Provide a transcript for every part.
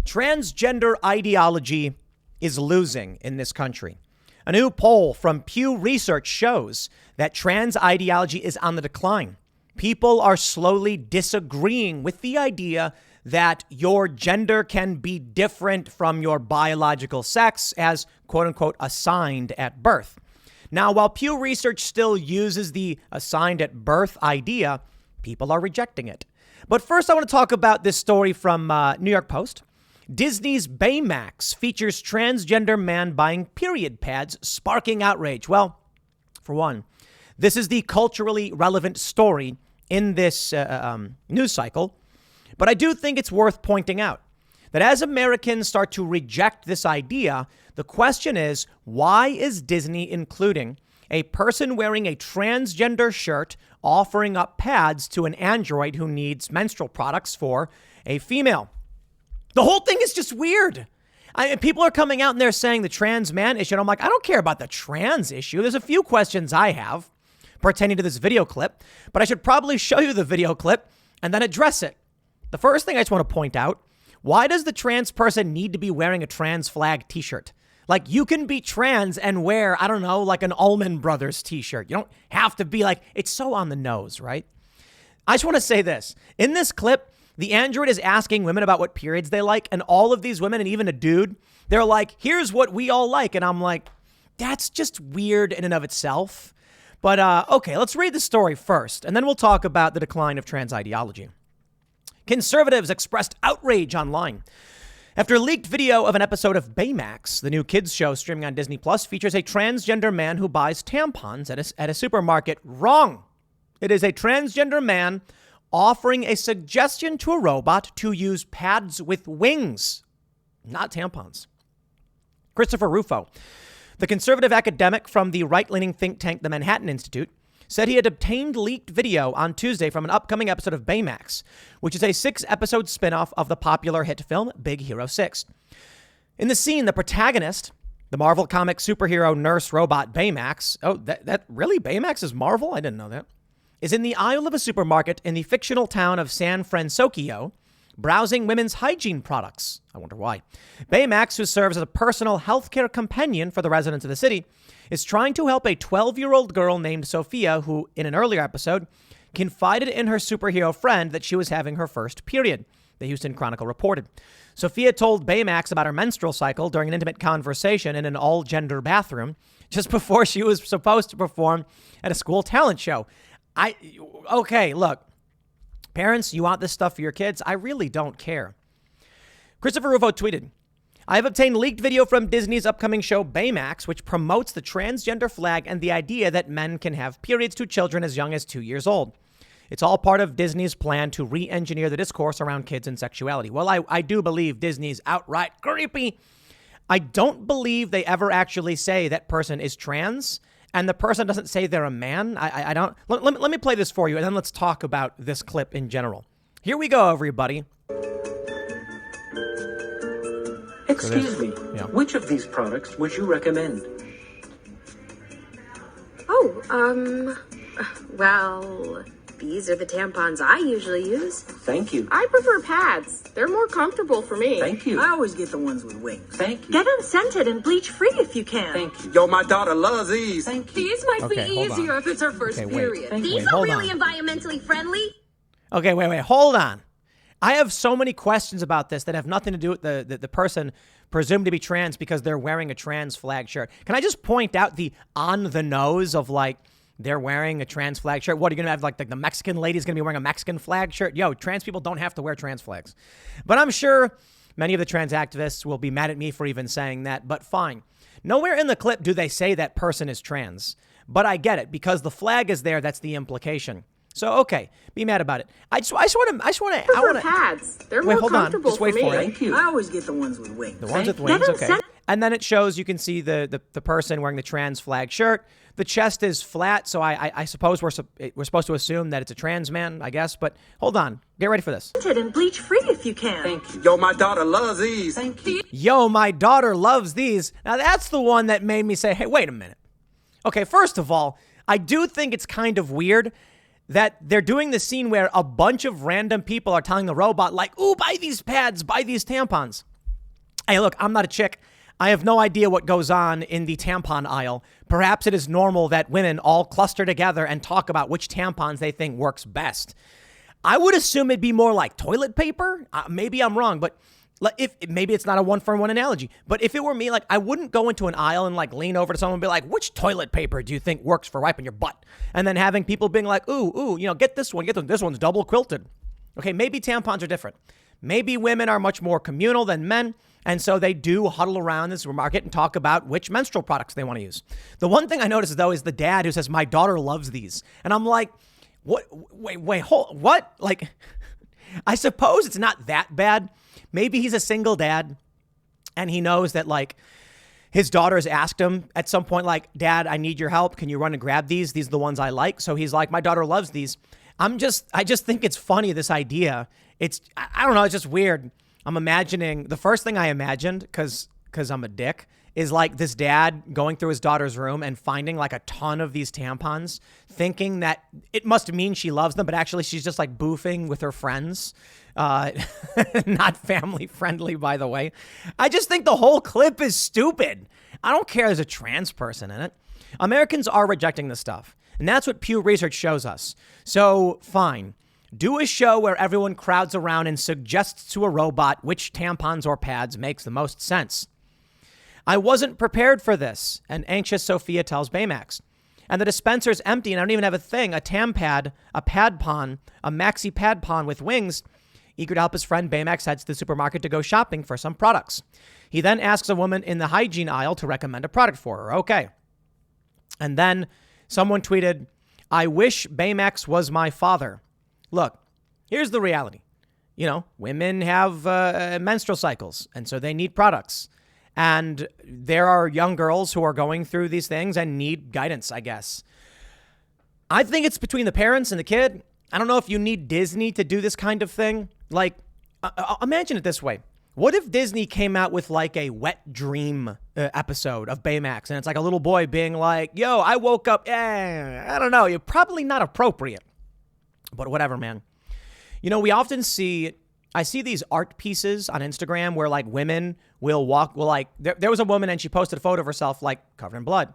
Transgender ideology is losing in this country. A new poll from Pew Research shows that trans ideology is on the decline. People are slowly disagreeing with the idea that your gender can be different from your biological sex as quote unquote assigned at birth. Now, while Pew Research still uses the assigned at birth idea, people are rejecting it. But first, I want to talk about this story from New York Post. Disney's Baymax features transgender man buying period pads, sparking outrage. Well, for one, this is the culturally relevant story in this news cycle. But I do think it's worth pointing out that as Americans start to reject this idea, the question is, why is Disney including a person wearing a transgender shirt offering up pads to an android who needs menstrual products for a female? The whole thing is just weird. People are coming out and they're saying the trans man issue. And I'm like, I don't care about the trans issue. There's a few questions I have pertaining to this video clip, but I should probably show you the video clip and then address it. The first thing I just want to point out, why does the trans person need to be wearing a trans flag t-shirt? Like, you can be trans and wear, I don't know, like an Allman Brothers t-shirt. You don't have to be like, it's so on the nose, right? I just want to say this. In this clip, the android is asking women about what periods they like. And all of these women, and even a dude, they're like, here's what we all like. And I'm like, that's just weird in and of itself. But okay, let's read the story first, and then we'll talk about the decline of trans ideology. Conservatives expressed outrage online after a leaked video of an episode of Baymax, the new kids show streaming on Disney Plus, features a transgender man who buys tampons at a supermarket. Wrong. It is a transgender man offering a suggestion to a robot to use pads with wings, not tampons. Christopher Rufo, the conservative academic from the right-leaning think tank, the Manhattan Institute, said he had obtained leaked video on Tuesday from an upcoming episode of Baymax, which is a 6-episode spinoff of the popular hit film Big Hero 6. In the scene, the protagonist, the Marvel comic superhero nurse robot Baymax, that really Baymax is Marvel? I didn't know that, is in the aisle of a supermarket in the fictional town of San Francisco, browsing women's hygiene products. I wonder why. Baymax, who serves as a personal healthcare companion for the residents of the city, is trying to help a 12-year-old girl named Sophia, who, in an earlier episode, confided in her superhero friend that she was having her first period, the Houston Chronicle reported. Sophia told Baymax about her menstrual cycle during an intimate conversation in an all-gender bathroom just before she was supposed to perform at a school talent show. Okay, look. Parents, you want this stuff for your kids? I really don't care. Christopher Rufo tweeted, I have obtained leaked video from Disney's upcoming show Baymax, which promotes the transgender flag and the idea that men can have periods to children as young as 2 years old. It's all part of Disney's plan to re-engineer the discourse around kids and sexuality. Well, I do believe Disney's outright creepy. I don't believe they ever actually say that person is trans. And the person doesn't say they're a man. I don't. Let me play this for you, and then let's talk about this clip in general. Here we go, everybody. Excuse me. Yeah. Which of these products would you recommend? Well, these are the tampons I usually use. Thank you. I prefer pads. They're more comfortable for me. Thank you. I always get the ones with wings. Thank you. Get them scented and bleach-free if you can. Thank you. Yo, my daughter loves these. Thank you. These might Okay, be hold easier on. if it's her first period. These are hold really on. environmentally friendly. Okay, wait, hold on. I have so many questions about this that have nothing to do with the person presumed to be trans because they're wearing a trans flag shirt. Can I just point out the on the nose of like, they're wearing a trans flag shirt? What, are you going to have like the Mexican lady's going to be wearing a Mexican flag shirt? Yo, trans people don't have to wear trans flags. But I'm sure many of the trans activists will be mad at me for even saying that, but fine. Nowhere in the clip do they say that person is trans, but I get it because the flag is there. That's the implication. So, okay, be mad about it. I just want to. Pads. They're Wait, more hold on. comfortable Just wait for me. for it. Thank you. I always get the ones with wings. The ones with wings, okay. And then it shows, you can see the person wearing the trans flag shirt. The chest is flat, so I suppose we're supposed to assume that it's a trans man, I guess. But hold on. Get ready for this. Scented and bleach-free if you can. Thank you. Yo, my daughter loves these. Thank you. Yo, my daughter loves these. Now, that's the one that made me say, hey, wait a minute. Okay, first of all, I do think it's kind of weird that they're doing the scene where a bunch of random people are telling the robot, like, ooh, buy these pads, buy these tampons. Hey, look, I'm not a chick. I have no idea what goes on in the tampon aisle. Perhaps it is normal that women all cluster together and talk about which tampons they think works best. I would assume it'd be more like toilet paper. Maybe I'm wrong, but if maybe it's not a one-for-one analogy. But if it were me, like, I wouldn't go into an aisle and like lean over to someone and be like, which toilet paper do you think works for wiping your butt? And then having people being like, ooh, get this one, this one's double quilted. Okay, maybe tampons are different. Maybe women are much more communal than men. And so they do huddle around this market and talk about which menstrual products they want to use. The one thing I noticed, though, is the dad who says, my daughter loves these. And I'm like, what? Wait, hold, what? Like, I suppose it's not that bad. Maybe he's a single dad and he knows that, like, his daughter has asked him at some point, like, Dad, I need your help. Can you run and grab these? These are the ones I like. So he's like, my daughter loves these. I just think it's funny, this idea. I don't know. It's just weird. I'm imagining, the first thing I imagined, because I'm a dick, is like this dad going through his daughter's room and finding like a ton of these tampons, thinking that it must mean she loves them, but actually she's just like boofing with her friends. Not family friendly, by the way. I just think the whole clip is stupid. I don't care there's a trans person in it. Americans are rejecting this stuff. And that's what Pew Research shows us. So fine. Do a show where everyone crowds around and suggests to a robot which tampons or pads makes the most sense. I wasn't prepared for this, an anxious Sophia tells Baymax. And the dispenser's empty and I don't even have a thing, a tampad, a padpon, a maxi padpon with wings. Eager to help his friend, Baymax heads to the supermarket to go shopping for some products. He then asks a woman in the hygiene aisle to recommend a product for her. Okay. And then someone tweeted, I wish Baymax was my father. Look, here's the reality. You know, women have menstrual cycles, and so they need products. And there are young girls who are going through these things and need guidance, I guess. I think it's between the parents and the kid. I don't know if you need Disney to do this kind of thing. Like, imagine it this way. What if Disney came out with like a wet dream episode of Baymax, and it's like a little boy being like, yo, I woke up, I don't know, you're probably not appropriate. But whatever, man. You know, I see these art pieces on Instagram where like women will like, there was a woman and she posted a photo of herself like covered in blood.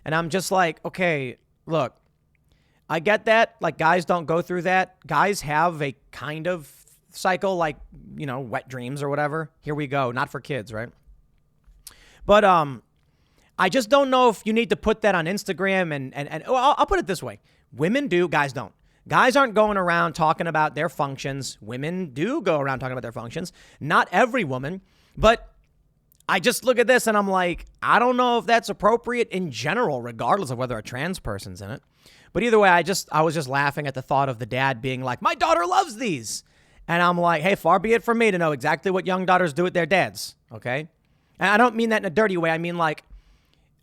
And I'm just like, okay, look, I get that. Like, guys don't go through that. Guys have a kind of cycle, like, you know, wet dreams or whatever. Here we go. Not for kids, right? But I just don't know if you need to put that on Instagram and I'll put it this way. Women do, guys don't. Guys aren't going around talking about their functions. Women do go around talking about their functions. Not every woman, but I just look at this and I'm like, I don't know if that's appropriate in general, regardless of whether a trans person's in it. But either way, I was just laughing at the thought of the dad being like, my daughter loves these. And I'm like, hey, far be it from me to know exactly what young daughters do with their dads. Okay. And I don't mean that in a dirty way. I mean, like,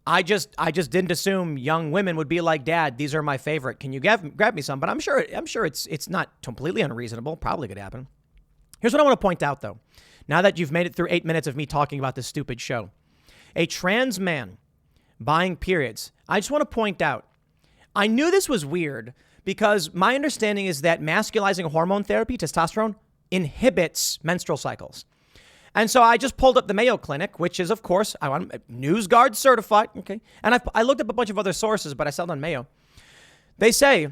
I just didn't assume young women would be like, Dad, these are my favorite. Can you grab me some? But I'm sure it's not completely unreasonable. Probably could happen. Here's what I want to point out, though. Now that you've made it through 8 minutes of me talking about this stupid show, a trans man buying periods. I just want to point out, I knew this was weird because my understanding is that masculizing hormone therapy, testosterone, inhibits menstrual cycles. And so I just pulled up the Mayo Clinic, which is, of course, I'm NewsGuard certified. Okay. And I looked up a bunch of other sources, but I settled on Mayo. They say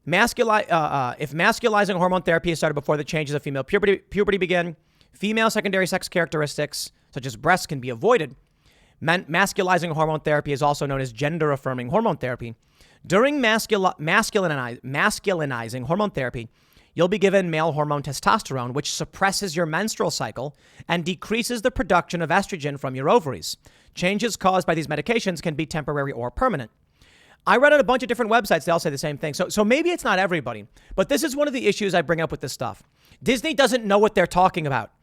if masculizing hormone therapy is started before the changes of female puberty begin, female secondary sex characteristics, such as breasts, can be avoided. Masculizing hormone therapy is also known as gender-affirming hormone therapy. During masculinizing hormone therapy, you'll be given male hormone testosterone, which suppresses your menstrual cycle and decreases the production of estrogen from your ovaries. Changes caused by these medications can be temporary or permanent. I read on a bunch of different websites. They all say the same thing. So maybe it's not everybody, but this is one of the issues I bring up with this stuff. Disney doesn't know what they're talking about.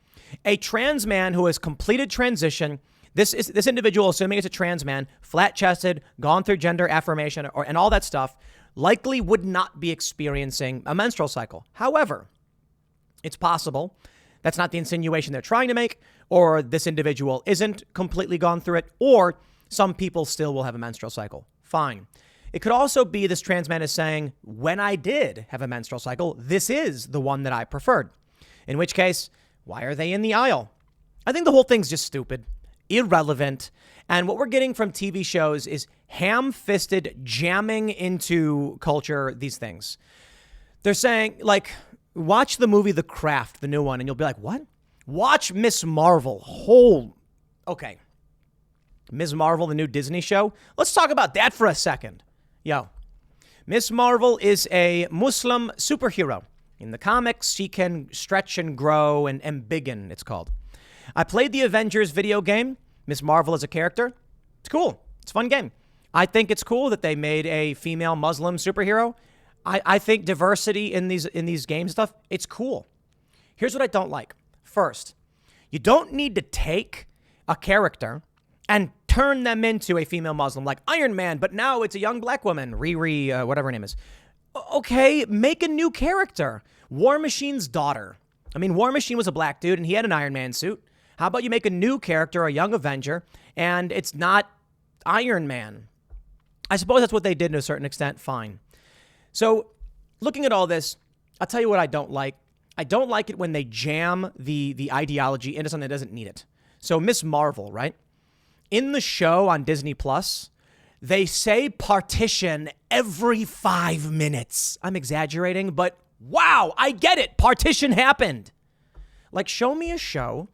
A trans man who has completed transition, this individual, assuming it's a trans man, flat-chested, gone through gender affirmation and all that stuff, likely would not be experiencing a menstrual cycle. However, it's possible that's not the insinuation they're trying to make, or this individual isn't completely gone through it, or some people still will have a menstrual cycle. Fine. It could also be this trans man is saying, when I did have a menstrual cycle, this is the one that I preferred. In which case, why are they in the aisle? I think the whole thing's just stupid, irrelevant. And what we're getting from TV shows is ham-fisted jamming into culture these things. They're saying, like, watch the movie The Craft, the new one, and you'll be like, what? Watch Miss Marvel. Okay. Ms. Marvel, the new Disney show. Let's talk about that for a second. Yo, Miss Marvel is a Muslim superhero. In the comics, she can stretch and grow and embiggen, it's called. I played the Avengers video game. Miss Marvel as a character. It's cool. It's a fun game. I think it's cool that they made a female Muslim superhero. I think diversity in these games stuff, it's cool. Here's what I don't like. First, you don't need to take a character and turn them into a female Muslim like Iron Man, but now it's a young black woman, Riri, whatever her name is. Okay, make a new character. War Machine's daughter. I mean, War Machine was a black dude and he had an Iron Man suit. How about you make a new character, a young Avenger, and it's not Iron Man? I suppose that's what they did to a certain extent. Fine. So looking at all this, I'll tell you what I don't like. I don't like it when they jam the ideology into something that doesn't need it. So Miss Marvel, right? In the show on Disney Plus, they say partition every 5 minutes. I'm exaggerating, but wow, I get it. Partition happened. Like, show me a show,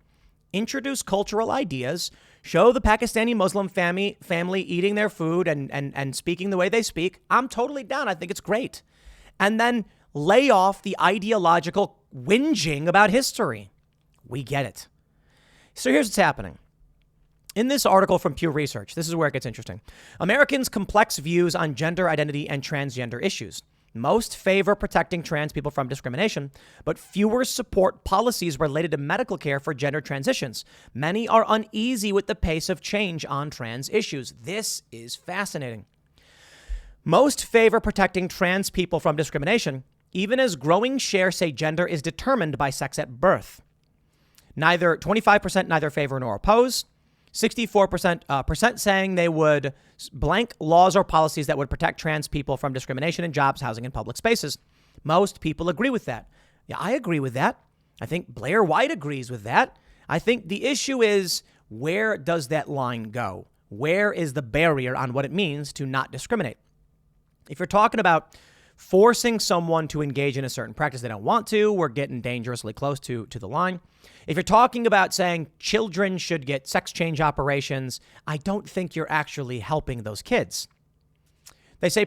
introduce cultural ideas, show the Pakistani Muslim family eating their food and speaking the way they speak. I'm totally down. I think it's great. And then lay off the ideological whinging about history. We get it. So here's what's happening. In this article from Pew Research, this is where it gets interesting. Americans' complex views on gender identity and transgender issues. Most favor protecting trans people from discrimination, but fewer support policies related to medical care for gender transitions. Many are uneasy with the pace of change on trans issues. This is fascinating. Most favor protecting trans people from discrimination, even as growing share say gender is determined by sex at birth. 25% neither favor nor oppose. 64% saying they would blank laws or policies that would protect trans people from discrimination in jobs, housing, and public spaces. Most people agree with that. Yeah, I agree with that. I think Blair White agrees with that. I think the issue is, where does that line go? Where is the barrier on what it means to not discriminate? If you're talking about forcing someone to engage in a certain practice they don't want to, we're getting dangerously close to the line. If you're talking about saying children should get sex change operations, I don't think you're actually helping those kids. They say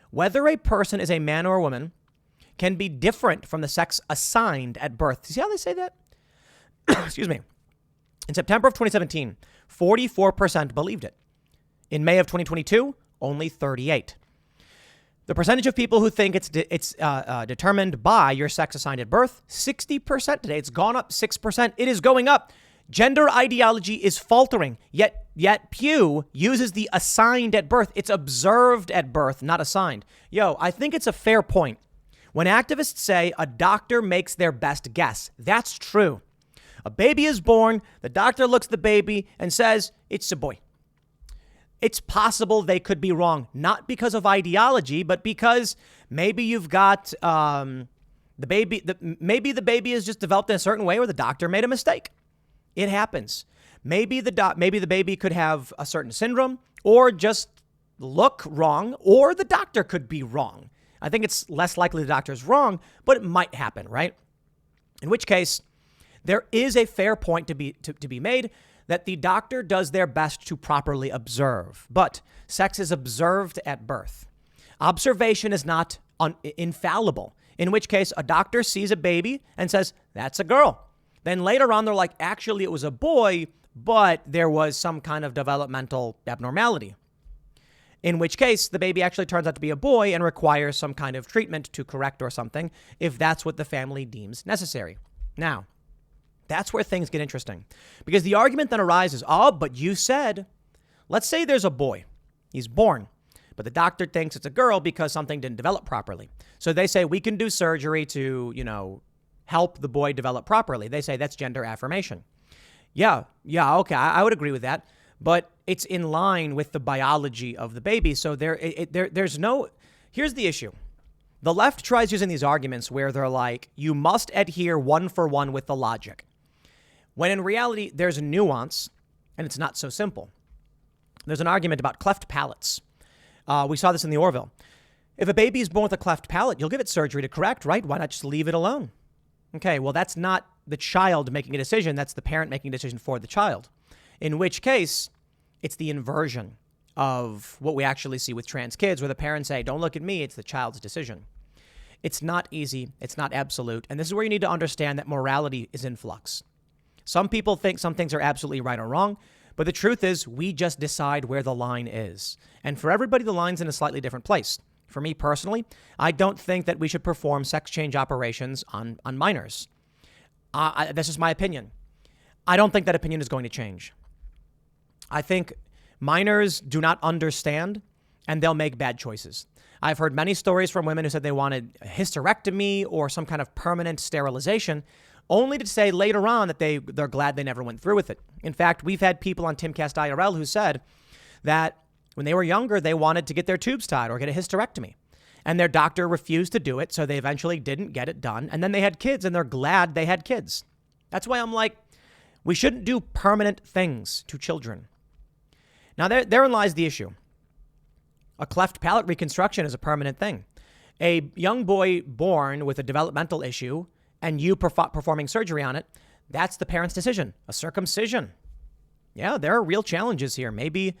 whether a person is a man or a woman can be different from the sex assigned at birth. See how they say that? Excuse me. In September of 2017, 44% believed it. In May of 2022, only 38%. The percentage of people who think it's determined by your sex assigned at birth, 60% today. It's gone up 6%. It is going up. Gender ideology is faltering, yet Pew uses the assigned at birth. It's observed at birth, not assigned. Yo, I think it's a fair point. When activists say a doctor makes their best guess, that's true. A baby is born, the doctor looks at the baby and says, it's a boy. It's possible they could be wrong, not because of ideology, but because maybe you've got maybe the baby is just developed in a certain way where the doctor made a mistake. It happens. Maybe the baby could have a certain syndrome or just look wrong, or the doctor could be wrong. I think it's less likely the doctor's wrong, but it might happen, right? In which case, there is a fair point to be made that the doctor does their best to properly observe, but sex is observed at birth. Observation is not infallible, in which case a doctor sees a baby and says, that's a girl. Then later on, they're like, actually, it was a boy, but there was some kind of developmental abnormality. In which case, the baby actually turns out to be a boy and requires some kind of treatment to correct or something, if that's what the family deems necessary. Now, that's where things get interesting, because the argument then arises, but you said, let's say there's a boy. He's born, but the doctor thinks it's a girl because something didn't develop properly. So they say we can do surgery to, help the boy develop properly. They say that's gender affirmation. Yeah, okay, I would agree with that, but it's in line with the biology of the baby. So there's no, here's the issue. The left tries using these arguments where they're like, you must adhere one for one with the logic. When in reality, there's a nuance, and it's not so simple. There's an argument about cleft palates. We saw this in the Orville. If a baby is born with a cleft palate, you'll give it surgery to correct, right? Why not just leave it alone? Okay, well, that's not the child making a decision. That's the parent making a decision for the child. In which case, it's the inversion of what we actually see with trans kids, where the parents say, don't look at me, it's the child's decision. It's not easy. It's not absolute. And this is where you need to understand that morality is in flux. Some people think some things are absolutely right or wrong, but the truth is we just decide where the line is. And for everybody, the line's in a slightly different place. For me personally, I don't think that we should perform sex change operations on minors. That's just my opinion. I don't think that opinion is going to change. I think minors do not understand, and they'll make bad choices. I've heard many stories from women who said they wanted a hysterectomy or some kind of permanent sterilization, only to say later on that they're glad they never went through with it. In fact, we've had people on Timcast IRL who said that when they were younger, they wanted to get their tubes tied or get a hysterectomy. And their doctor refused to do it, so they eventually didn't get it done. And then they had kids, and they're glad they had kids. That's why I'm like, we shouldn't do permanent things to children. Now, therein lies the issue. A cleft palate reconstruction is a permanent thing. A young boy born with a developmental issue and you performing surgery on it, that's the parent's decision. A circumcision. Yeah, there are real challenges here. Maybe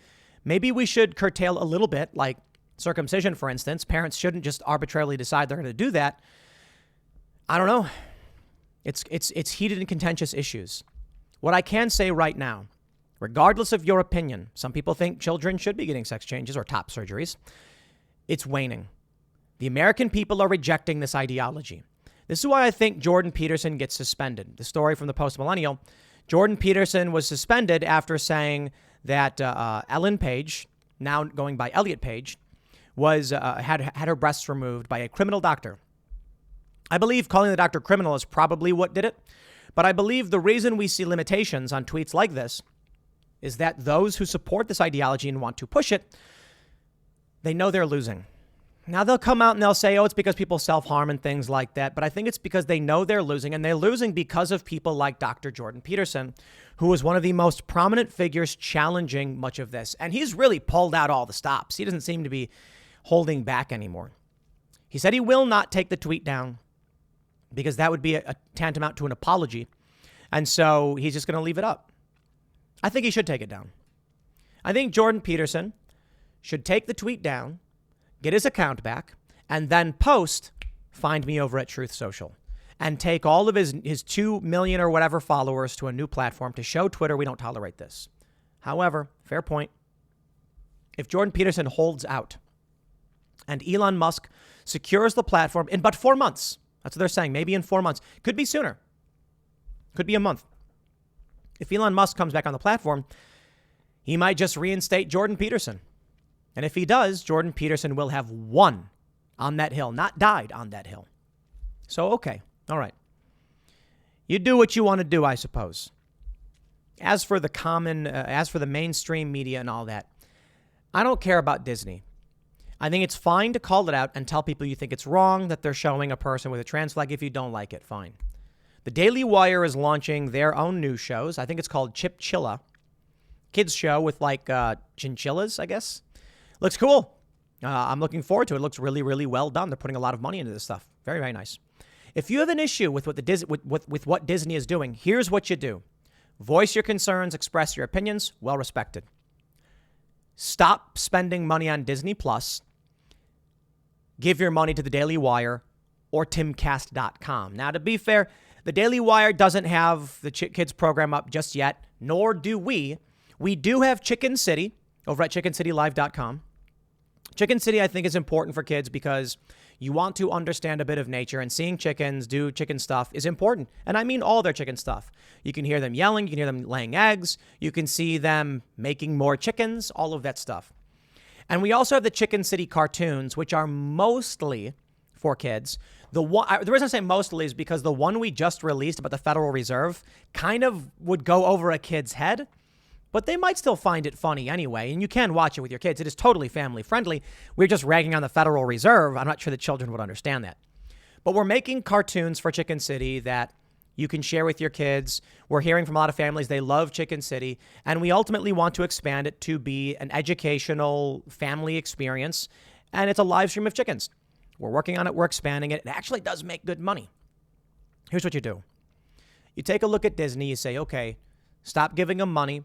we should curtail a little bit, like circumcision, for instance. Parents shouldn't just arbitrarily decide they're going to do that. I don't know. It's heated and contentious issues. What I can say right now, regardless of your opinion, some people think children should be getting sex changes or top surgeries. It's waning. The American people are rejecting this ideology. This is why I think Jordan Peterson gets suspended. The story from the Post-Millennial. Jordan Peterson was suspended after saying that Ellen Page, now going by Elliot Page, was had her breasts removed by a criminal doctor. I believe calling the doctor criminal is probably what did it. But I believe the reason we see limitations on tweets like this is that those who support this ideology and want to push it, they know they're losing. Now they'll come out and they'll say, oh, it's because people self-harm and things like that. But I think it's because they know they're losing, and they're losing because of people like Dr. Jordan Peterson, who was one of the most prominent figures challenging much of this. And he's really pulled out all the stops. He doesn't seem to be holding back anymore. He said he will not take the tweet down because that would be a tantamount to an apology. And so he's just going to leave it up. I think he should take it down. I think Jordan Peterson should take the tweet down, get his account back, and then post, find me over at Truth Social, and take all of his 2 million or whatever followers to a new platform to show Twitter we don't tolerate this. However, fair point. If Jordan Peterson holds out and Elon Musk secures the platform in but 4 months, that's what they're saying, maybe in 4 months, could be sooner, could be a month. If Elon Musk comes back on the platform, he might just reinstate Jordan Peterson. And if he does, Jordan Peterson will have won on that hill, not died on that hill. So, okay. All right. You do what you want to do, I suppose. As for the mainstream media and all that, I don't care about Disney. I think it's fine to call it out and tell people you think it's wrong that they're showing a person with a trans flag. If you don't like it, fine. The Daily Wire is launching their own news shows. I think it's called Chipchilla. Kids show with like chinchillas, I guess. Looks cool. I'm looking forward to it. It looks really, really well done. They're putting a lot of money into this stuff. Very, very nice. If you have an issue with what Disney is doing, here's what you do. Voice your concerns, express your opinions, well respected. Stop spending money on Disney Plus. Give your money to the Daily Wire or timcast.com. Now, to be fair, the Daily Wire doesn't have the kids program up just yet, nor do we. We do have Chicken City over at chickencitylive.com. Chicken City, I think, is important for kids because you want to understand a bit of nature, and seeing chickens do chicken stuff is important. And I mean all their chicken stuff. You can hear them yelling. You can hear them laying eggs. You can see them making more chickens, all of that stuff. And we also have the Chicken City cartoons, which are mostly for kids. The reason I say mostly is because the one we just released about the Federal Reserve kind of would go over a kid's head, but they might still find it funny anyway. And you can watch it with your kids. It is totally family friendly. We're just ragging on the Federal Reserve. I'm not sure the children would understand that. But we're making cartoons for Chicken City that you can share with your kids. We're hearing from a lot of families, they love Chicken City. And we ultimately want to expand it to be an educational family experience. And it's a live stream of chickens. We're working on it. We're expanding it. It actually does make good money. Here's what you do. You take a look at Disney. You say, okay, stop giving them money.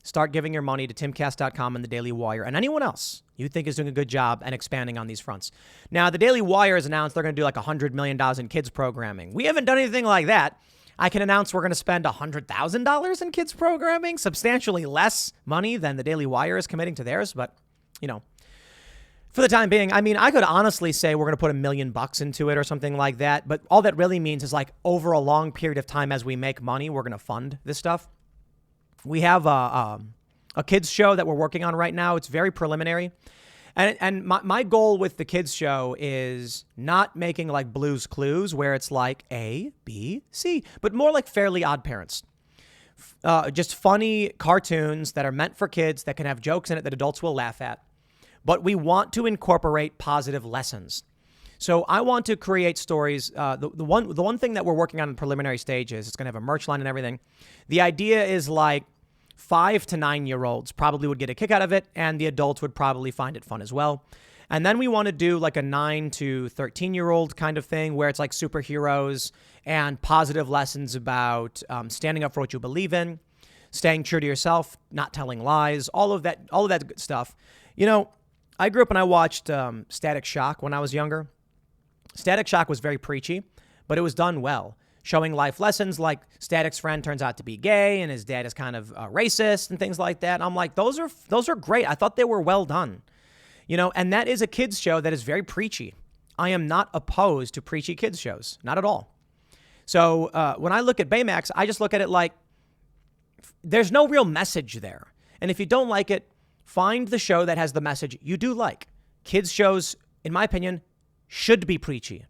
Start giving your money to timcast.com and the Daily Wire and anyone else you think is doing a good job and expanding on these fronts. Now, the Daily Wire has announced they're going to do like $100 million in kids programming. We haven't done anything like that. I can announce we're going to spend $100,000 in kids programming, substantially less money than the Daily Wire is committing to theirs. But, you know, for the time being, I mean, I could honestly say we're going to put $1 million into it or something like that. But all that really means is like over a long period of time as we make money, we're going to fund this stuff. We have a kids show that we're working on right now. It's very preliminary. And my goal with the kids show is not making like Blue's Clues where it's like A, B, C, but more like Fairly Odd Parents. Just funny cartoons that are meant for kids that can have jokes in it that adults will laugh at. But we want to incorporate positive lessons. So I want to create stories. The one thing that we're working on in preliminary stages, it's going to have a merch line and everything. The idea is like 5 to 9-year-olds probably would get a kick out of it, and the adults would probably find it fun as well. And then we want to do like a 9 to 13-year-old kind of thing where it's like superheroes and positive lessons about standing up for what you believe in, staying true to yourself, not telling lies, all of that good stuff. You know, I grew up and I watched Static Shock when I was younger. Static Shock was very preachy, but it was done well, showing life lessons like Static's friend turns out to be gay and his dad is kind of racist and things like that. And I'm like, those are great. I thought they were well done, you know, and that is a kids show that is very preachy. I am not opposed to preachy kids shows, not at all. So when I look at Baymax, I just look at it like there's no real message there. And if you don't like it, find the show that has the message you do like. Kids shows, in my opinion, should be preachy,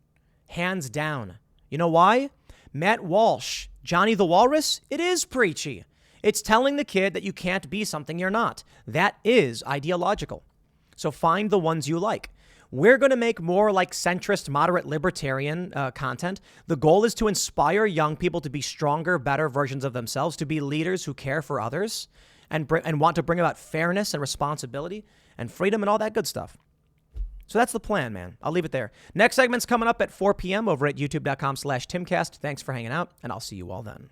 hands down. You know why? Matt Walsh, Johnny the Walrus, it is preachy. It's telling the kid that you can't be something you're not. That is ideological. So find the ones you like. We're going to make more like centrist, moderate, libertarian content. The goal is to inspire young people to be stronger, better versions of themselves, to be leaders who care for others and want to bring about fairness and responsibility and freedom and all that good stuff. So that's the plan, man. I'll leave it there. Next segment's coming up at 4 p.m. over at youtube.com/Timcast. Thanks for hanging out, and I'll see you all then.